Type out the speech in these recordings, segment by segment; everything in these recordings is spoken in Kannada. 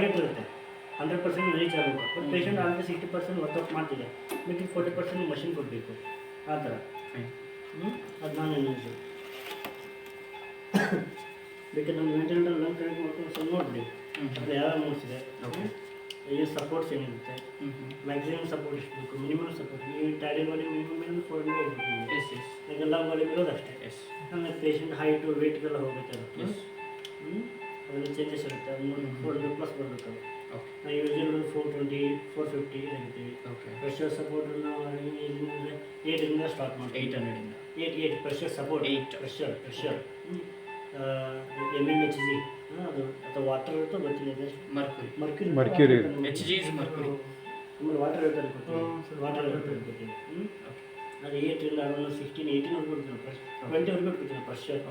ಇರುತ್ತೆ 100% ರೀಚ್ ಆಗಬೇಕು. ಬಟ್ ಪೇಷಂಟ್ ಆಲ್ರೆಡಿ 60% ವರ್ಕೌಟ್ ಮಾಡ್ತಿದೆ, ಮಿಕ್ಕಿದ 40% ಮಷಿನ್ ಕೊಡಬೇಕು. ಆ ಥರ ಅದು ನಾನು ಯೂಸು ಬೇಕಾದ್ರೆ ನಮ್ಮ ವೆಂಟಿಲೇಟರ್ ಲಂಗ್ ಕನೆಕ್ಟ್ ಮಾಡ್ಕೊಂಡು ಸ್ವಲ್ಪ ನೋಡಿಬಿಡಿ ಅದು ಯಾವ ಮೂಡ್ಸಿದೆ, ಈ ಸಪೋರ್ಟ್ಸ್ ಏನಿರುತ್ತೆ, ಮ್ಯಾಕ್ಸಿಮಮ್ ಸಪೋರ್ಟ್ ಎಷ್ಟು ಬೇಕು, ಮಿನಿಮಮ್ ಸಪೋರ್ಟ್. ನೀವು ಟ್ಯಾಡಿ ಬಾಡಿ ಮಿನಿಮಮ್ 400 ಇರಬೇಕು. ಈಗ ಲಂಗ್ ಬಾಡಿ ಇರೋದು ಅಷ್ಟೇ. ಆಮೇಲೆ ಪೇಷಂಟ್ ಹೈಟು ವೆಯ್ಟ್ಗೆಲ್ಲ ಹೋಗ್ಬೇಕಾಗುತ್ತೆ. ಅದರಲ್ಲಿ ಚೇಂಜಸ್ ಇರುತ್ತೆ. 400 ಪ್ಲಸ್ ಬರಬೇಕು. ನಾವು ಯೂಶಲಿ 420 450 ಹೇಳ್ತೀವಿ. ಪ್ರೆಷರ್ ಸಪೋರ್ಟ್ ನಾವು 8 ಸ್ಟಾರ್ಟ್ ಮಾಡ್ತೀವಿ. 800 ಪ್ರೆಷರ್ ಸಪೋರ್ಟ್. 8 ಪ್ರೆಷರ್ MMHG ಅದು ಅಥವಾ ವಾಟರ್ ಇರುತ್ತೋ ಗೊತ್ತಿಲ್ಲ, ಮರ್ಕ್ಯೂರಿ HG ಇಸ್ ಮರ್ಕ್ಯೂರಿ. ಆಮೇಲೆ ವಾಟರ್ ಇರುತ್ತೆ ಅನ್ಕೋತೀವಿ, ವಾಟರ್ ಇರುತ್ತೆ ಅನ್ಕೋತೀವಿ. ಅದು 8 ಅರೌಂಡ್ 16 18 ಕೊಡ್ತೀವಿ, 20 ಕೊಡ್ತೀವಿ ಪ್ರೆಷರ್.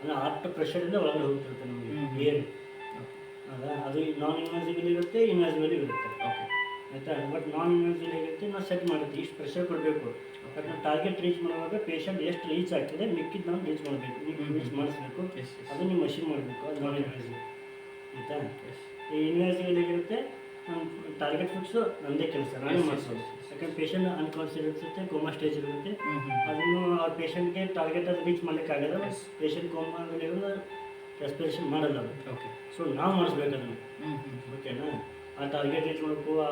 ಅಂದರೆ 8 ಪ್ರೆಷರಿಂದ ಒಳಗಡೆ ಹೋಗ್ತಿರುತ್ತೆ ನಮಗೆ ಏರ್. ಅದು ನಾನ್ ಇನ್ವಾಸಿಬಲ್ ಇರುತ್ತೆ, ಇನ್ವಾಸಿಬಲ್ ಇರುತ್ತೆ. ಆಯಿತಾ. ಬಟ್ ನಾನ್ ಇನ್ವಾಸಿಬಲ್ ಹೇಗಿರುತ್ತೆ, ನಾವು ಸೆಟ್ ಮಾಡುತ್ತೆ ಇಷ್ಟು ಪ್ರೆಷರ್ ಕೊಡಬೇಕು. ಬಟ್ ನಾವು ಟಾರ್ಗೆಟ್ ರೀಚ್ ಮಾಡುವಾಗ ಪೇಷಂಟ್ ಎಷ್ಟು ರೀಚ್ ಆಗ್ತದೆ ಮಿಕ್ಕಿದ್ದು ನಾವು ರೀಚ್ ಮಾಡಬೇಕು, ರೀಚ್ ಮಾಡಿಸ್ಬೇಕು. ಅದು ನೀವು ಮಷಿನ್ ಮಾಡಬೇಕು. ಅದು ನಾನ್ ಇನ್ವಾಸಿಬಲ್. ಆಯಿತಾ. ಈ ಇನ್ವಾಸಿಬಲ್ ಹೇಗಿರುತ್ತೆ, ಟಾರ್ಗೆಟ್ ಫಿಕ್ಸು ನಮ್ಮದೇ ಕೆಲಸ, ನಾನೇ ಮಾಡಿಸೋದು. ಯಾಕಂದ್ರೆ ಪೇಷಂಟ್ ಅನ್ಕಾನ್ಸಿಯಸ್ ಇರುತ್ತೆ, ಕೋಮಾ ಸ್ಟೇಜ್ ಇರುತ್ತೆ. ಅದನ್ನು ಆ ಪೇಷಂಟ್ಗೆ ಟಾರ್ಗೆಟ್ ಅದು ರೀಚ್ ಮಾಡಲಿಕ್ಕಾಗಲ್ಲ. ಪೇಷಂಟ್ ಕೋಮಾದಲ್ಲಿ ರೆಸ್ಪಿರೇಷನ್ ಮಾಡಲ್ಲ ಅದು. ಸೊ ನಾವು ಮಾಡಿಸ್ಬೇಕು ಅದನ್ನು. ಓಕೆನಾ. ಆ ಟಾರ್ಗೆಟ್ ರೀಚ್ ಮಾಡಬೇಕು. ಆ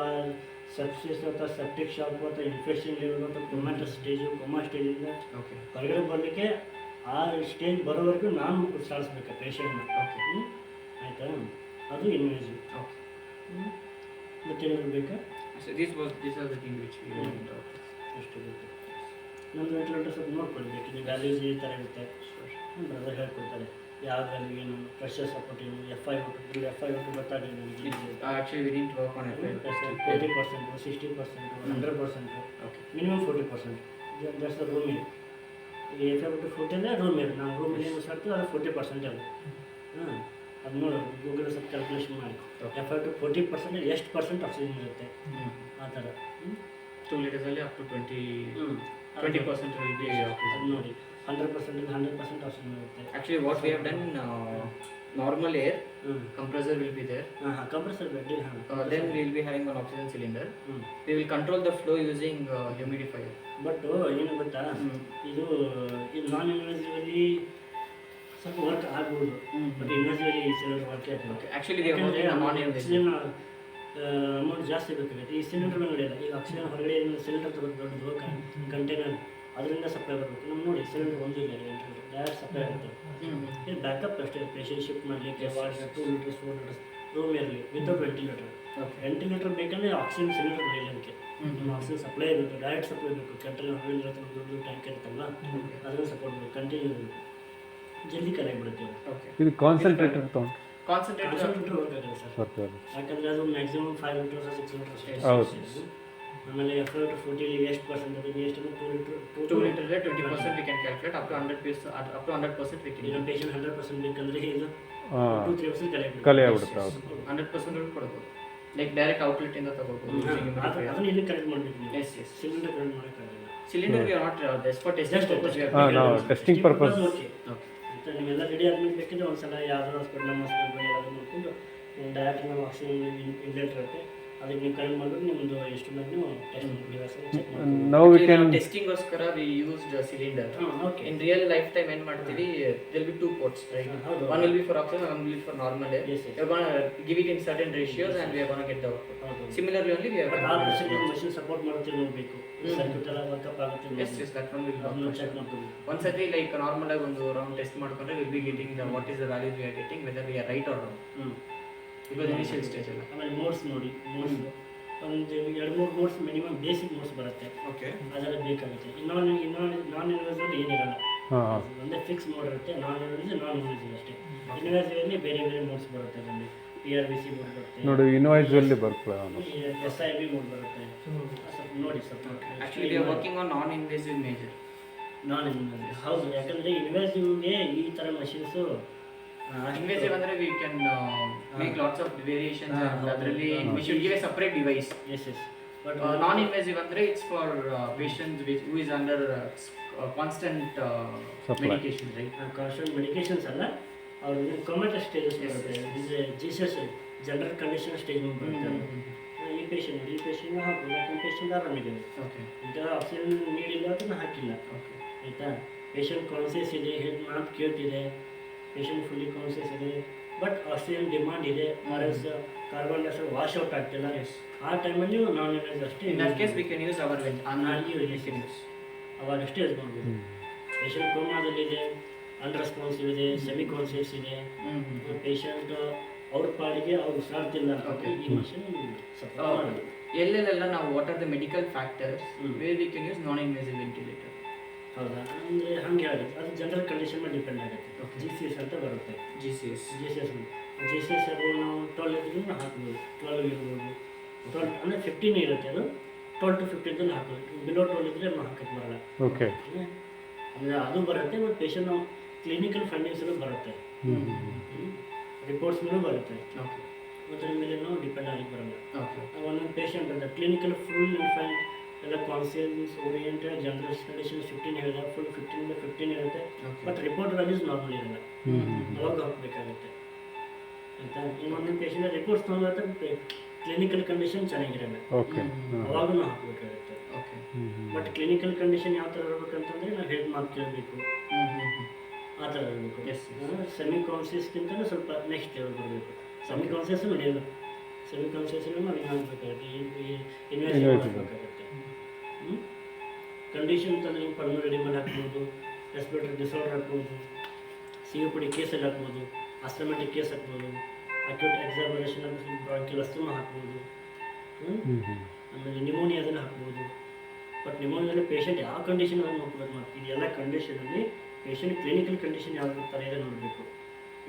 ಸೆಪ್ಸಿಸ್ ಅಥವಾ ಸೆಪ್ಟಿಕ್ ಶಾಕ್ ಅಥವಾ ಇನ್ಫೆಕ್ಷನ್ ಲೆವೆಲ್ ಅಥವಾ ಕೊಮ್ಯಾಟ ಸ್ಟೇಜು, ಕೋಮಾ ಸ್ಟೇಜಿಂದ ಹೊರಗಡೆ ಬರಲಿಕ್ಕೆ ಆ ಸ್ಟೇಜ್ ಬರೋವರೆಗೂ ನಾನು ಸಾಧಿಸ್ಬೇಕು ಪೇಷಂಟ್ನ. ಆಯಿತಾ. ಅದು ಇನ್ವೇಸಿವ್. ಮತ್ತೇನಾದ್ರು ಬೇಕಾ? ಅಷ್ಟು ಬೇಕು. ನಮ್ಮದು ವೆಂಟಿಲೇಟರ್ ಸ್ವಲ್ಪ ನೋಡ್ಕೊಳ್ಬೇಕು. ಇದು ವ್ಯಾಲ್ಯೂಸ್ ಈ ಥರ ಇರುತ್ತೆ, ಬ್ರದರ್ ಹೇಳ್ಕೊಡ್ತಾರೆ ಯಾವ ವ್ಯಾಲ್ಯೂ ಏನು, ಪ್ರೆಷರ್ ಸಪೋರ್ಟ್ ಏನು, FI ಗೊತ್ತಾಗಲಿ ನನಗೆ. Actually we need to work on it. 40%, 60%, 100%, minimum 40%. That's the room ಇರ್. ಈ FI/40 ಅಂದರೆ ರೂಮ್ ಇರ್. ನಾವು ರೂಮಲ್ಲಿ ಏನು ಸಾಕ್ತೀವಿ ಅದು 40% ಅದು. ಅದು ನೋಡಿ ಗೂಗಲ್ ಸ್ವಲ್ಪ ಕ್ಯಾಲ್ಕುಲೇಷನ್ ಮಾಡಿ. FI/40% ಎಷ್ಟು ಪರ್ಸೆಂಟ್ ಆಕ್ಸಿಜನ್ ಇರುತ್ತೆ ಆ ಥರ. 2 ಲೀಟರ್ಸಲ್ಲಿ up to 20% will be oxygen. ಅದು ನೋಡಿ 100% ಆಕ್ಸಿಜನ್ ಇರುತ್ತೆ. Actually what we have done, normal air compressor will be there. Compressor bed. Then we will be having one oxygen cylinder. We will control the flow using humidifier. But ಏನು ಗೊತ್ತಾ, ಇದು ನಾನ್ ಇನ್ವಾಸಿವಲ್ಲಿ ಸ್ವಲ್ಪ ವರ್ಕ್ ಆಗ್ಬೋದು, ಬಟ್ ಇನ್ವಾಸಿವಲ್ಲಿ ಸಿಲಿಂಡರ್ ವರ್ಕ್ ಆಗ್ತದೆ. Actually they are working on non-invasive. Amount ಜಾಸ್ತಿ ಬೇಕಾಗುತ್ತೆ. ಈ ಸಿಲಿಂಡರ್ ನಡೆಯಲ್ಲ. ಈಗ ಆಕ್ಸಿಜನ್ ಹೊರಗಡೆ ಸಿಲಿಂಡರ್ ತಗೋದು ದೊಡ್ಡದು ಕಂಟೈನರ್, ಅದರಿಂದ ಸಪ್ಲೈ ಬರಬೇಕು. ನಮ್ಮ ನೋಡಿ ಸಿಲಿಂಡರ್ ಒಂದು ಇಲ್ಲ, ಡೈರೆಕ್ಟ್ ಸಪ್ಲೈ ಆಗುತ್ತೆ. ಇದು ಬ್ಯಾಕಪ್ ಅಷ್ಟೇ. ಪೇಷಂಟ್ ಶಿಫ್ಟ್ ಮಾಡಲಿಕ್ಕೆ 2 ಲೀಟರ್ಸ್ 4 ಲೀಟರ್ಸ್ ರೂಮ್ ಇರಲಿ ವಿತೌಟ್ ವೆಂಟಿಲೇಟರ್ ಬೇಕಂದರೆ ಆಕ್ಸಿಜನ್ ಸಿಲಿಂಡರ್ ಬೆಳೆಯಲಿಕ್ಕೆ ನಿಮ್ಮ ಆಕ್ಸಿಜನ್ ಸಪ್ಲೈ ಬೇಕು, ಡೈರೆಕ್ಟ್ ಸಪ್ಲೈ ಬೇಕು. ಕಂಟೈನರ್ ಹೊರಗಡೆ ಇರುತ್ತೆ, ದೊಡ್ಡ ಟ್ಯಾಂಕ್ ಇರುತ್ತಲ್ಲ, ಅದನ್ನು ಸಪೋರ್ಟ್ ಬೇಕು. ಕಂಟಿನ್ಯೂ ಜಲ್ದಿ ಕಲೆ ಬಿಡುತ್ತೆ. ಇದು ಕಾನ್ಸಂಟ್ರೇಟರ್ ತೊಗೊಂಡು ಕಾನ್ಸಂಟ್ರೇಟರ್ ವರ್ಕ್ ಆಗುತ್ತೆ ಸರ್. ಯಾಕಂದರೆ ಅದು ಮ್ಯಾಕ್ಸಿಮಮ್ 5 ಲೀಟರ್ಸ್ 6 ಲೀಟರ್ಸ್. ಆಮೇಲೆ FI/40 ಎಷ್ಟು ಪರ್ಸೆಂಟ್ ಅದು ಎಷ್ಟು 2 litre 20% we can calculate. up to 100% we can. ಈಗ ಪೇಷಂಟ್ 100% ಬೇಕಂದ್ರೆ ಇದು 2-3% ಕಲೆ ಆಗ್ಬಿಡುತ್ತೆ. 100% ಕೊಡ್ಬೋದು. ಲೈಕ್ ಡೈರೆಕ್ಟ್ ಔಟ್ಲೆಟ್ ಇಂದ ತಗೋಬಹುದು. ಅದನ್ನ ಇಲ್ಲಿ ಕನೆಕ್ಟ್ ಮಾಡಬೇಕು. ಸಿಲಿಂಡರ್ ಕನೆಕ್ಟ್ ಮಾಡೋಕ್ಕಾಗಲ್ಲ. Cylinder we are not just for testing purpose. ನಾವು ಟೆಸ್ಟಿಂಗ್ ಪರ್ಪಸ್. ಓಕೆ. ನೀವೆಲ್ಲ ರೆಡಿ ಆದ್ಮೇಲೆ ಬೇಕಿದ್ರೆ ಒಂದ್ಸಲ ಯಾವ್ದಾದ್ರು ಹಾಸ್ಪಿಟಲ್, ನಮ್ಮ ಹಾಸ್ಪಿಟಲ್ ಯಾವ್ದಾದ್ರು ನೋಡ್ಕೊಂಡು ಡೈರೆಕ್ಟ್ ನಾವು ಆಕ್ಸಿಜನ್ ಇನ್ಲೇಟರ್ ಇರುತ್ತೆ, ಅದಕ್ಕೆ ನೀವು ಕನೆಕ್ಟ್ ಮಾಡಿದ್ರೆ ನಿಮ್ಮದು ಎಷ್ಟು ನೀವು ಟೆಸ್ಟ್ ಚೆಕ್ ಮಾಡಿ. ನಾವು ಟೆಸ್ಟಿಂಗ್ ಗೋಸ್ಕರ we used cylinder. In real lifetime ಏನು ಮಾಡ್ತೀವಿ, there will be 2 ports, right? One will be for oxygen, one will be for normal air. We are going to give it in certain ratios and we are going to get the output. Similarly only we are going to machine support ಮಾಡುತ್ತೆ ನೋಡಬೇಕು. ಸರ್ಕ್ಯೂಟ್ ಎಲ್ಲ ವರ್ಕಪ್ ಆಗುತ್ತೆ. Yes, that one will check ಮಾಡ್ತೀವಿ. ಒಂದ್ಸತಿ ಲೈಕ್ ನಾರ್ಮಲ್ ಆಗಿ ಒಂದು ರೌಂಡ್ ಟೆಸ್ಟ್ ಮಾಡ್ಕೊಂಡ್ರೆ we'll be getting the what is the value we are getting, whether we are right or wrong. Because initial stage ಅಲ್ಲ. ಆಮೇಲೆ ಮೋಡ್ಸ್ ನೋಡಿ, ಮೋಡ್ಸ್ ಒಂದು 2-3 ಮೋಡ್ಸ್ ಮಿನಿಮಮ್ ಬೇಸಿಕ್ ಮೋಡ್ಸ್ ಬರುತ್ತೆ. ಅದೆಲ್ಲ ಬೇಕಾಗುತ್ತೆ. ನಾನ್ ಇನ್ವಾಸಿವ್ ಏನಿರಲ್ಲ, ಒಂದೇ ಫಿಕ್ಸ್ ಮೋಡ್ ಇರುತ್ತೆ. ನಾನ್ ಇನ್ವಾಸಿವ್ ಅಷ್ಟೇ. ಇನ್ವಾಸಿವಲ್ಲಿ ಬೇರೆ ಮೋಡ್ಸ್ ಬರುತ್ತೆ. ನಮಗೆ PRVC ಮೋಡ್ ಬರುತ್ತೆ ನೋಡಿ, ಇನ್ವಾಸಿವಲ್ಲಿ ಬರ್ತದೆ, SIV ಮೋಡ್ ಬರುತ್ತೆ. ಸ್ವಲ್ಪ ನೋಡಿ ಸ್ವಲ್ಪ. Actually we are working on non-invasive measure. Non-invasive ಹೌದು. ಯಾಕಂದರೆ ಇನ್ವಾಸಿವ್ಗೆ ಈ ಥರ ಮಷಿನ್ಸು invasive ಅಂದ್ರೆ we can make lots of variations and ಅದರಲ್ಲಿ we should give a separate device. Yes. But non-invasive ಅಂದ್ರೆ it's for patients who is under constant medication, right? Constant medications ಅಲ್ಲ, ಅವ್ರಿಗೆ ಕೊಮ್ಯಾಟ ಸ್ಟೇಜಸ್ ಬರುತ್ತೆ. ಜನರಲ್ ಕಂಡೀಷನ್ ಸ್ಟೇಜ್ ಮೇಲೆ ಬರುತ್ತೆ. ಈ ಪೇಷಂಟ್ ಹಾಕೋದು, ಯಾಕಂದ್ರೆ ಪೇಷಂಟ್ ಆರಾಮಿದೆ, ಓಕೆ ಇಂಥ ಆಕ್ಸಿಜನ್ ನೀಡಿಲ್ಲ ಅದನ್ನು ಹಾಕಿಲ್ಲ. ಓಕೆ ಆಯಿತಾ, ಪೇಷಂಟ್ ಕಾನ್ಸಿಯಸ್ ಇದೆ, ಹೆಲ್ತ್ ಮಾತು ಕೇಳ್ತಿದೆ, ಪೇಷಂಟ್ ಫುಲ್ಲಿ ಕಾನ್ಸಿಯಸ್ ಇದೆ, ಬಟ್ ಆಕ್ಸಿಜನ್ ಡಿಮಾಂಡ್ ಇದೆ, ಆರ್ಎಸ್ ಕಾರ್ಬನ್ ಡೈಆಕ್ಸೈಡ್ ವಾಶ್ ಔಟ್ ಆಗ್ತಿಲ್ಲ. ಆ ಟೈಮಲ್ಲಿ ನಾನ್ ಎನರ್ಜಿ ಅಷ್ಟೇ. In that case we can use our ಅವಾಗಷ್ಟೇ ಯೂಸ್ ಮಾಡ್ಬೋದು. ಪೇಷಂಟ್ ಕೋಮಾದಲ್ಲಿದೆ, ಅನ್ರೆಸ್ಪಾನ್ಸಿವ್ ಇದೆ, ಸೆಮಿ ಕಾನ್ಸಿಯಸ್ ಇದೆ, ಪೇಷಂಟ್ ಅವ್ರ ಪಾಡಿಗೆ ಅವ್ರು ಉಸಿರಾಡ್ತಿಲ್ಲ, ಈ ಮಷಿನ್ ಸಪೋರ್ಟ್ ಮಾಡೋದು. ಎಲ್ಲೆಲ್ಲ ನಾವು what are the medical factors where we can use non invasive ventilator? ಹೌದಾ, ಅಂದರೆ ಹಂಗೆ ಆಗುತ್ತೆ, ಅದು ಜನರಲ್ ಕಂಡೀಷನ್ ಮೇಲೆ ಡಿಪೆಂಡ್ ಆಗುತ್ತೆ. GCS ಅಂತ ಬರುತ್ತೆ. GCS ಅದು ನಾವು 12 ಇದ್ರೂ ಹಾಕ್ಬೋದು, 12 ಇರ್ಬೋದು, 12 ಅಂದರೆ 15 ಇರುತ್ತೆ, ಅದು 12 to 15 ಹಾಕ್ಬೋದು. ಬಿಲೋ 12 ಇದ್ದರೆ ನಾವು ಹಾಕಕ್ಕೆ ಬರಲ್ಲ. ಓಕೆ, ಅಂದರೆ ಅದು ಬರುತ್ತೆ, ಮತ್ತು ಪೇಷಂಟ್ ನಾವು ಕ್ಲಿನಿಕಲ್ ಫೈಂಡಿಂಗ್ಸಲ್ಲೂ ಬರುತ್ತೆ, ರಿಪೋರ್ಟ್ಸ್ ಮೇಲೂ ಬರುತ್ತೆ. ಓಕೆ, ಅದ್ರ ಮೇಲೆ ನಾವು ಡಿಪೆಂಡ್ ಆಗಿ ಬರಲ್ಲ. ಓಕೆ, ಒಂದೊಂದು ಪೇಷಂಟ್ ಅಂತ ಕ್ಲಿನಿಕಲ್ ಫುಲ್ ಇನ್ಫೈನ್ ಎಲ್ಲ ಕಾನ್ಸಿಯಸ್ ಓರಿಯೆಂಟೆಡ್ ಜನರಲ್ ಕಂಡೀಷನ್ 15 ಹೇಳಿದೆ, ಫುಲ್ 15 ಇರುತ್ತೆ, ಬಟ್ ರಿಪೋರ್ಟ್ ವ್ಯಾಲ್ಯೂಸ್ ನಾರ್ಮಲ್ ಇರಲ್ಲ, ಅವಾಗ ಹಾಕಬೇಕಾಗುತ್ತೆ. ಆಯಿತಾ, ಇನ್ನೊಂದು ಪೇಷಂಟ್ ರಿಪೋರ್ಟ್ಸ್ ತೊಗೊಂಡ್ರೆ ಕ್ಲಿನಿಕಲ್ ಕಂಡೀಷನ್ ಚೆನ್ನಾಗಿರಲ್ಲ, ಓಕೆ, ಅವಾಗೂ ನಾವು ಹಾಕಬೇಕಾಗುತ್ತೆ. ಓಕೆ, ಬಟ್ ಕ್ಲಿನಿಕಲ್ ಕಂಡೀಷನ್ ಯಾವ ಥರ ಇರಬೇಕಂತಂದರೆ ನಾವು ಹೆಲ್ತ್ ಮಾತು ಕೇಳಬೇಕು, ಆ ಥರ ಇರಬೇಕು. ಸೆಮಿ ಕಾನ್ಸಿಯಸ್ಗಿಂತಲೂ ಸ್ವಲ್ಪ ನೆಕ್ಸ್ಟ್ ಲೆವೆಲ್ ಬರಬೇಕು. ಸೆಮಿ ಕಾನ್ಸಿಯಸ್ ನಡೆಯಲ್ಲ, ಸೆಮಿ ಕಾನ್ಸಿಯಸ್ಸನ್ನು ನಾವು ಹಿಂಗೆ ಆಗಬೇಕಾಗುತ್ತೆ, ಇನ್ವೆಸ್ಟ್ ಮಾಡಬೇಕಾಗುತ್ತೆ. ಕಂಡೀಷನ್ ಅಂತಂದರೆ ಪಲ್ಮನರಿ ಎಡಿಮಲ್ ಹಾಕ್ಬೋದು, ರೆಸ್ಪಿರೇಟರಿ ಡಿಸಾರ್ಡರ್ ಹಾಕ್ಬೋದು, COPD ಕೇಸಲ್ಲಿ ಹಾಕ್ಬೋದು, ಆಸ್ಟಮೆಟಿಕ್ ಕೇಸ್ ಹಾಕ್ಬೋದು, ಅಕ್ಯೂಟ್ ಎಕ್ಸಾಮಿನೇಷನ್ ಅಂತ ಬ್ರಾಂಕಿಯಲ್ ಅಸ್ತಮಾ ಹಾಕ್ಬೋದು, ಆಮೇಲೆ ನಿಮೋನಿಯಾದಲ್ಲಿ ಹಾಕ್ಬೋದು. ಬಟ್ ನಿಮೋನಿಯಲ್ಲಿ ಪೇಷಂಟ್ ಯಾವ ಕಂಡೀಷನ್ ಅದನ್ನು ನೋಡ್ಬೇಕು ಮಾಡ್ತೀವಿ. ಇದೆಲ್ಲ ಕಂಡೀಷನಲ್ಲಿ ಪೇಷಂಟ್ ಕ್ಲಿನಿಕಲ್ ಕಂಡೀಷನ್ ಯಾವುದು ಥರ ಇದೆ ನೋಡಬೇಕು.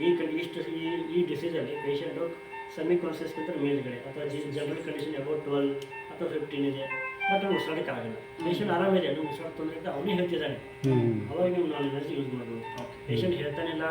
ಈ ಡಿಸೀಸಲ್ಲಿ ಪೇಷಂಟು ಸೆಮಿ ಕಾನ್ಸಿಯಸ್ಗಿಂತ ಮೇಲ್ಗಡೆ ಅಥವಾ ಜನರಲ್ ಕಂಡೀಷನ್ ಅಬೌಟ್ 12 ಅಥವಾ 15 ಇದೆ, ಬಟ್ ಅವ್ನು ಉಸಿರಾಡಕ್ಕೆ ಆಗಲ್ಲ. ಪೇಷಂಟ್ ಆರಾಮಿದೆ, ಅವ್ನು ಉಸಿರಾಡ್ತಾನೆ ಅಂತ ಅವನೇ ಹೇಳ್ತಿದ್ದಾನೆ, ಅವಾಗ ನೀವು ನಾನ್ ಎನರ್ಜಿ ಯೂಸ್ ಮಾಡ್ಬೋದು. ಪೇಷಂಟ್ ಹೇಳ್ತಾನಿಲ್ಲ